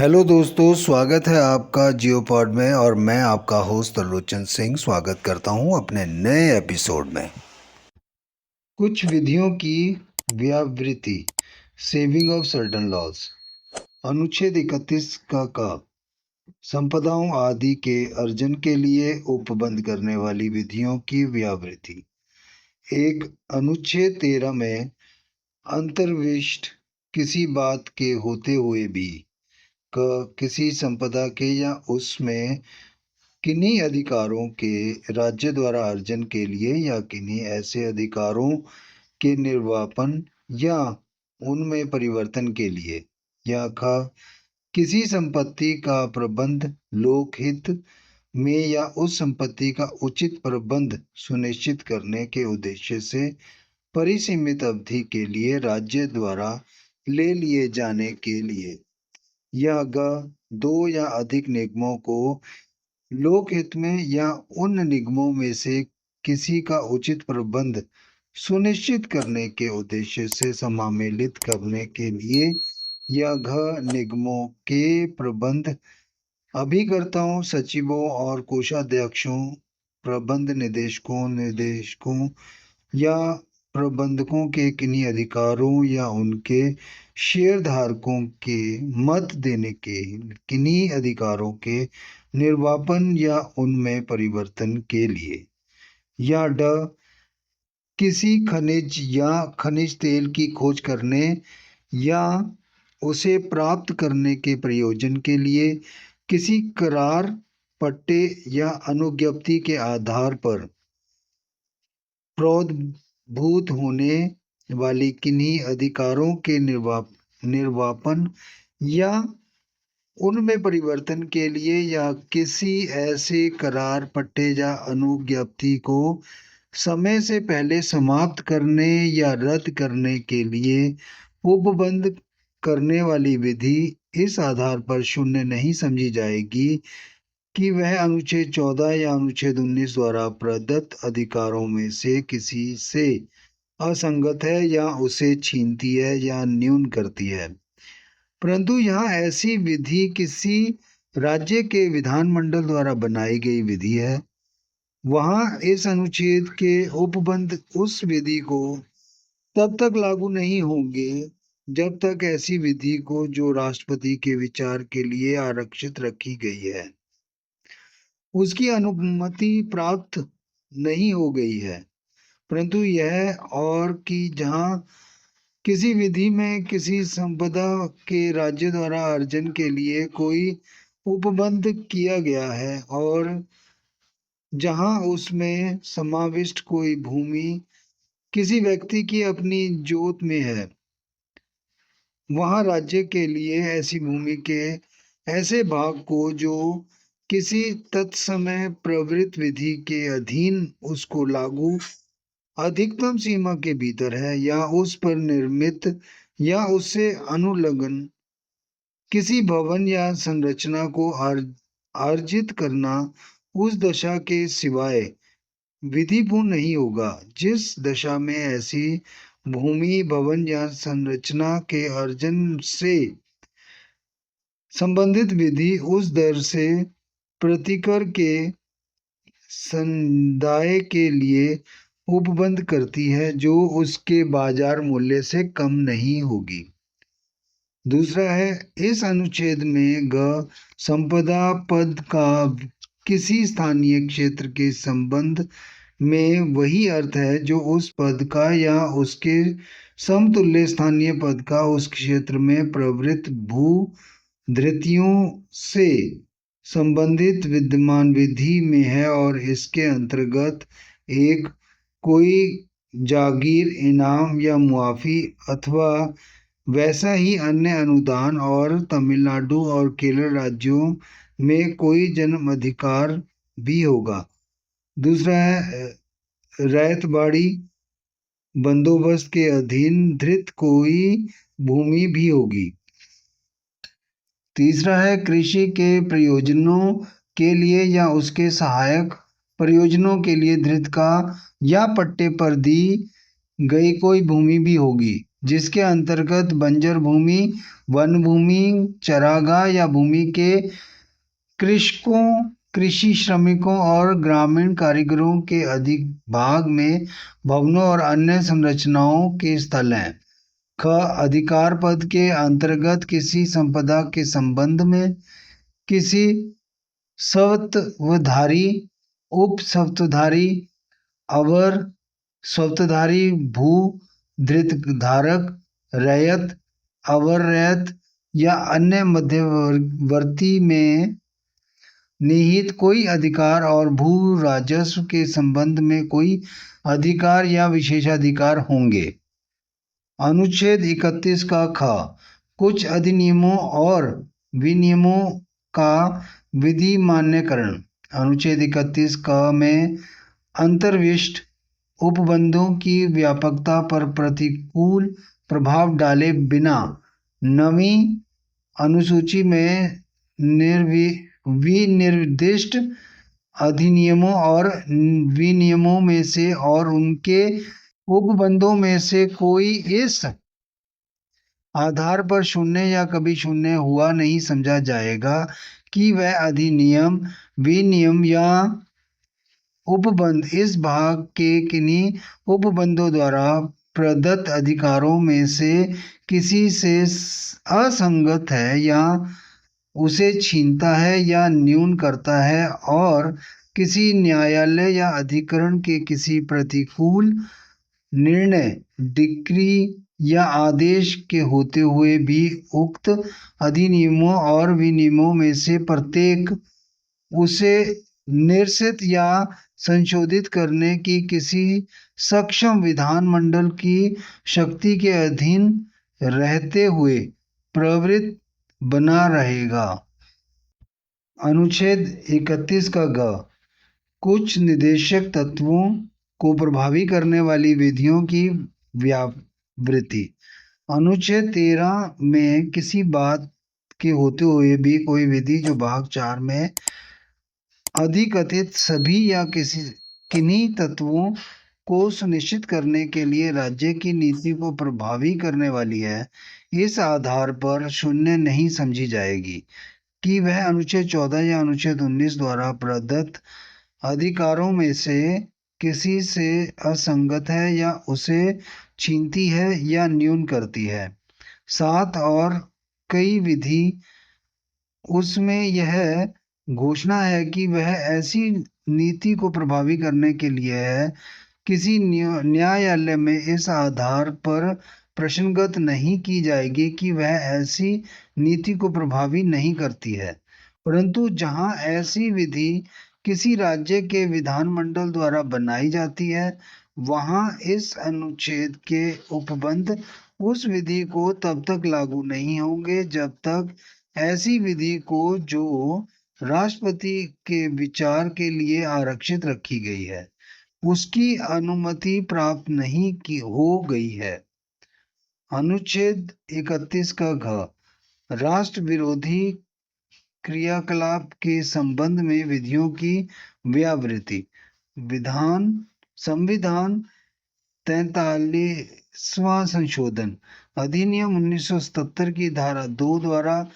Hello दोस्तों, स्वागत है आपका जियोपॉड में। और मैं आपका होस्ट त्रिलोचन सिंह स्वागत करता हूं अपने नए एपिसोड में। कुछ विधियों की व्यावृत्ति, सेविंग ऑफ सर्टन लॉज। अनुच्छेद 31 का संपदाओं आदि के अर्जन के लिए उपबंध करने वाली विधियों की व्यावृत्ति। एक अनुच्छेद 13 में अंतर्विष्ट किसी बात के होते हुए भी किसी संपदा के या उसमें किन्हीं अधिकारों के राज्य द्वारा अर्जन के लिए या किन्हीं ऐसे अधिकारों के निर्वापन या उनमें परिवर्तन के लिए, या किसी संपत्ति का प्रबंध लोकहित में या उस संपत्ति का उचित प्रबंध सुनिश्चित करने के उद्देश्य से परिसीमित अवधि के लिए राज्य द्वारा ले लिए जाने के लिए, या दो या अधिक निगमों को लोकहित में या उन निगमों में से किसी का उचित प्रबंध सुनिश्चित करने के उद्देश्य से सम्मिलित करने के लिए, या निगमों के प्रबंध अभिकर्ताओं, सचिवों और कोषाध्यक्षों, प्रबंध निर्देशकों या प्रबंधकों के किन्हीं अधिकारों या उनके शेयरधारकों के मत देने के किन्हीं अधिकारों के निर्वापन या उनमें परिवर्तन के लिए, या किसी खनिज या खनिज तेल की खोज करने या उसे प्राप्त करने के प्रयोजन के लिए किसी करार, पट्टे या अनुज्ञप्ति के आधार पर प्रोद्भूत होने वाली किन्हीं अधिकारों के निर्वापन या उनमें परिवर्तन के लिए, या किसी ऐसे करार, पट्टे या अनुज्ञप्ति को समय से पहले समाप्त करने या रद्द करने के लिए उपबंध करने वाली विधि इस आधार पर शून्य नहीं समझी जाएगी कि वह अनुच्छेद 14 या अनुच्छेद 19 द्वारा प्रदत्त अधिकारों में से किसी से असंगत है या उसे छीनती है या न्यून करती है। परंतु यहाँ ऐसी विधि किसी राज्य के विधानमंडल द्वारा बनाई गई विधि है। वहाँ इस अनुच्छेद के उपबंध उस विधि को तब तक लागू नहीं होंगे जब तक ऐसी विधि को जो राष्ट्रपति के विचार के लिए आरक्षित रखी गई है उसकी अनुमति प्राप्त नहीं हो गई है। परंतु यह और कि जहाँ किसी विधि में किसी संपदा के राज्य द्वारा अर्जन के लिए कोई उपबंध किया गया है और जहाँ उसमें समाविष्ट कोई भूमि किसी व्यक्ति की अपनी जोत में है, वहाँ राज्य के लिए ऐसी भूमि के ऐसे भाग को जो किसी तत्समय प्रवृत्त विधि के अधीन उसको लागू अधिकतम सीमा के भीतर है या उस पर निर्मित या उससे अनुलग्न किसी भवन या संरचना को अर्जित करना उस दशा के सिवाय विधिपूर्ण नहीं होगा जिस दशा में ऐसी भूमि, भवन या संरचना के अर्जन से संबंधित विधि उस दर से प्रतिकर के संदाय के लिए उपबंध करती है जो उसके बाजार मूल्य से कम नहीं होगी। दूसरा है, इस अनुच्छेद में संपदा पद का किसी स्थानीय क्षेत्र के संबंध में वही अर्थ है जो उस पद का या उसके समतुल्य स्थानीय पद का उस क्षेत्र में प्रवृत्त भू धृतियों से संबंधित विद्यमान विधि में है और इसके अंतर्गत एक कोई जागीर, इनाम या मुआफी अथवा वैसा ही अन्य अनुदान और तमिलनाडु और केरल राज्यों में कोई जन्म अधिकार भी होगा। दूसरा है, रैयतबाड़ी बंदोबस्त के अधीन धृत कोई भूमि भी होगी। तीसरा है, कृषि के प्रयोजनों के लिए या उसके सहायक प्रयोजनों के लिए धृत का या पट्टे पर दी गई कोई भूमि भी होगी। जिसके अंतर्गत बंजर भूमि, वन भूमि, चरागाह या भूमि के कृषकों, कृषि श्रमिकों और ग्रामीण कारीगरों के अधिक भाग में भवनों और अन्य संरचनाओं के स्थल हैं। ख अधिकार पद के अंतर्गत किसी संपदा के संबंध में किसी स्वत्वधारी, उपस्वत्वधारी, अवर स्वत्वधारी, भू धृतधारक, रैयत, अवर रैयत या अन्य मध्यवर्ती में निहित कोई अधिकार और भू राजस्व के संबंध में कोई अधिकार या विशेषाधिकार होंगे। अनुच्छेद 31 का ख कुछ अधिनियमों और विनियमों का विधि मान्यकरण। अनुच्छेद 31 क में अंतर्विष्ट उपबंधों की व्यापकता पर प्रतिकूल प्रभाव डाले बिना नवीं अनुसूची में विनिर्दिष्ट अधिनियमों और विनियमों में से और उनके उपबंधों में से कोई इस आधार पर शून्य या कभी शून्य हुआ नहीं समझा जाएगा कि वह अधिनियम, विनियम या उपबंध इस भाग के किन्हीं उपबंधों द्वारा प्रदत्त अधिकारों में से किसी से असंगत है या उसे छीनता है या न्यून करता है और किसी न्यायालय या अधिकरण के किसी प्रतिकूल निर्णय, डिक्री या आदेश के होते हुए भी उक्त अधिनियमों और विनियमों में से प्रत्येक उसे निरसित या संशोधित करने की किसी सक्षम विधानमंडल की शक्ति के अधीन रहते हुए प्रवृत्त बना रहेगा। अनुच्छेद 31 का ग कुछ निदेशक तत्वों को प्रभावी करने वाली विधियों की व्यावृत्ति। अनुच्छेद 13 में किसी बात के होते हुए भी कोई विधि जो भाग 4 में अधिकथित सभी या किन्हीं तत्वों को सुनिश्चित करने के लिए राज्य की नीति को प्रभावी करने वाली है, इस आधार पर शून्य नहीं समझी जाएगी कि वह अनुच्छेद 14 या अनुच्छेद 19 द्वारा प्रदत्त अधिकारों में से किसी से असंगत है या उसे छीनती है या न्यून करती है। 7 और कई विधि उसमें यह घोषणा है कि वह ऐसी नीति को प्रभावी करने के लिए है, किसी न्यायालय में इस आधार पर प्रश्नगत नहीं की जाएगी कि वह ऐसी नीति को प्रभावी नहीं करती है, परंतु जहां ऐसी विधि किसी राज्य के विधानमंडल द्वारा बनाई जाती है, वहां इस अनुच्छेद के उपबंध उस विधि को तब तक लागू नहीं होंगे जब तक ऐसी विधि को जो राष्ट्रपति के विचार के लिए आरक्षित रखी गई है, उसकी अनुमति प्राप्त नहीं की हो गई है। अनुच्छेद 31 का घ राष्ट्र विरोधी क्रियाकलाप के संबंध में विधियों की व्यावृत्ति। संविधान 43वां संशोधन अधिनियम 1977 की धारा 2 द्वारा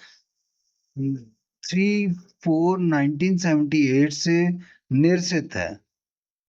3-4-1978 से निरसित है।